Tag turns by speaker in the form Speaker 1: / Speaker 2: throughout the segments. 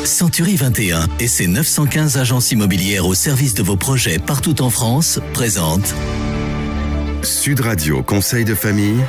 Speaker 1: Century 21 et ses 915 agences immobilières au service de vos projets partout en France présentent
Speaker 2: Sud Radio Conseil de famille.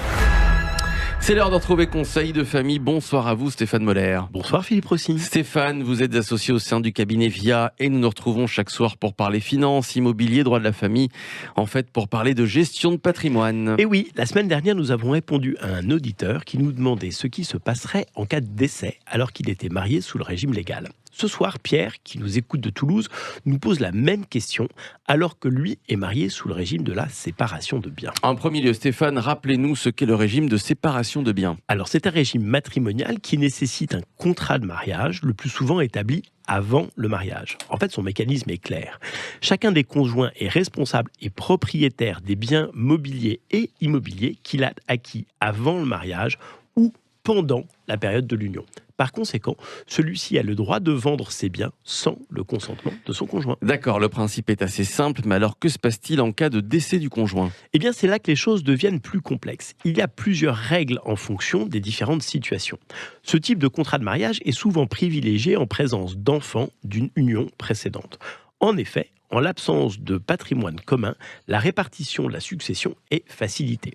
Speaker 3: C'est l'heure de retrouver Conseil de famille. Bonsoir à vous, Stéphane Moller.
Speaker 4: Bonsoir Philippe Rossi.
Speaker 3: Stéphane, vous êtes associé au sein du cabinet VIA et nous nous retrouvons chaque soir pour parler finances, immobilier, droit de la famille. En fait, pour parler de gestion de patrimoine.
Speaker 4: Et oui, la semaine dernière, nous avons répondu à un auditeur qui nous demandait ce qui se passerait en cas de décès alors qu'il était marié sous le régime légal. Ce soir, Pierre, qui nous écoute de Toulouse, nous pose la même question alors que lui est marié sous le régime de la séparation de biens.
Speaker 3: En premier lieu, Stéphane, rappelez-nous ce qu'est le régime de séparation de biens.
Speaker 4: Alors, c'est un régime matrimonial qui nécessite un contrat de mariage, le plus souvent établi avant le mariage. En fait, son mécanisme est clair. Chacun des conjoints est responsable et propriétaire des biens mobiliers et immobiliers qu'il a acquis avant le mariage ou pendant la période de l'union. Par conséquent, celui-ci a le droit de vendre ses biens sans le consentement de son conjoint.
Speaker 3: D'accord, le principe est assez simple, mais alors que se passe-t-il en cas de décès du conjoint ?
Speaker 4: Eh bien, c'est là que les choses deviennent plus complexes. Il y a plusieurs règles en fonction des différentes situations. Ce type de contrat de mariage est souvent privilégié en présence d'enfants d'une union précédente. En effet, en l'absence de patrimoine commun, la répartition de la succession est facilitée.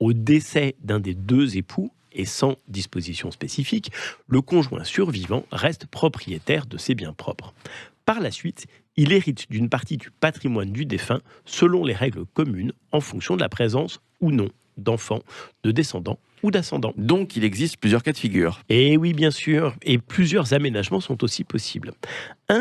Speaker 4: Au décès d'un des deux époux, et sans disposition spécifique, le conjoint survivant reste propriétaire de ses biens propres. Par la suite, il hérite d'une partie du patrimoine du défunt selon les règles communes en fonction de la présence ou non d'enfants, de descendants ou d'ascendants.
Speaker 3: Donc, il existe plusieurs cas de figure.
Speaker 4: Et oui, bien sûr, et plusieurs aménagements sont aussi possibles.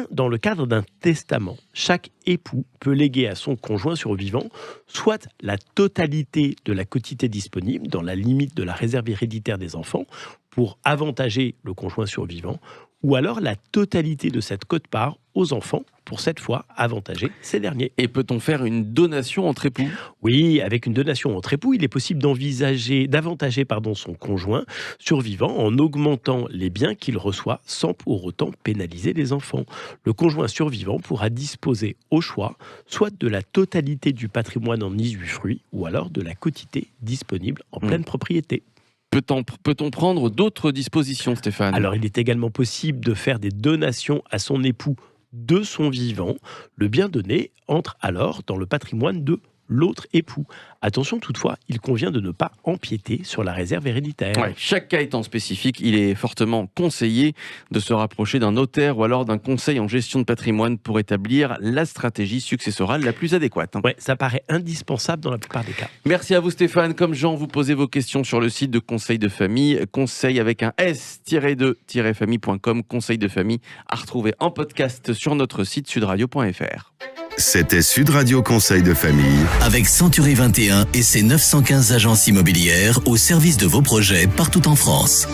Speaker 4: Dans le cadre d'un testament, chaque époux peut léguer à son conjoint survivant soit la totalité de la quotité disponible dans la limite de la réserve héréditaire des enfants pour avantager le conjoint survivant, ou alors la totalité de cette quote-part aux enfants pour cette fois avantager ces derniers.
Speaker 3: Et peut-on faire une donation entre époux ?
Speaker 4: Oui, avec une donation entre époux, il est possible d'avantager son conjoint survivant en augmentant les biens qu'il reçoit sans pour autant pénaliser les enfants. Le conjoint survivant pourra disposer au choix soit de la totalité du patrimoine en usufruit ou alors de la quotité disponible en pleine propriété.
Speaker 3: Peut-on prendre d'autres dispositions, Stéphane ?
Speaker 4: Alors, il est également possible de faire des donations à son époux de son vivant. Le bien donné entre alors dans le patrimoine de l'autre époux. Attention toutefois, il convient de ne pas empiéter sur la réserve héréditaire.
Speaker 3: Ouais, chaque cas étant spécifique, il est fortement conseillé de se rapprocher d'un notaire ou alors d'un conseil en gestion de patrimoine pour établir la stratégie successorale la plus adéquate.
Speaker 4: Ouais, ça paraît indispensable dans la plupart des cas.
Speaker 3: Merci à vous Stéphane. Comme Jean, vous posez vos questions sur le site de Conseil de famille, conseil avec un s-2-famille.com, conseil de famille à retrouver en podcast sur notre site sudradio.fr.
Speaker 2: C'était Sud Radio Conseil de famille.
Speaker 1: avec Century 21 et ses 915 agences immobilières au service de vos projets partout en France.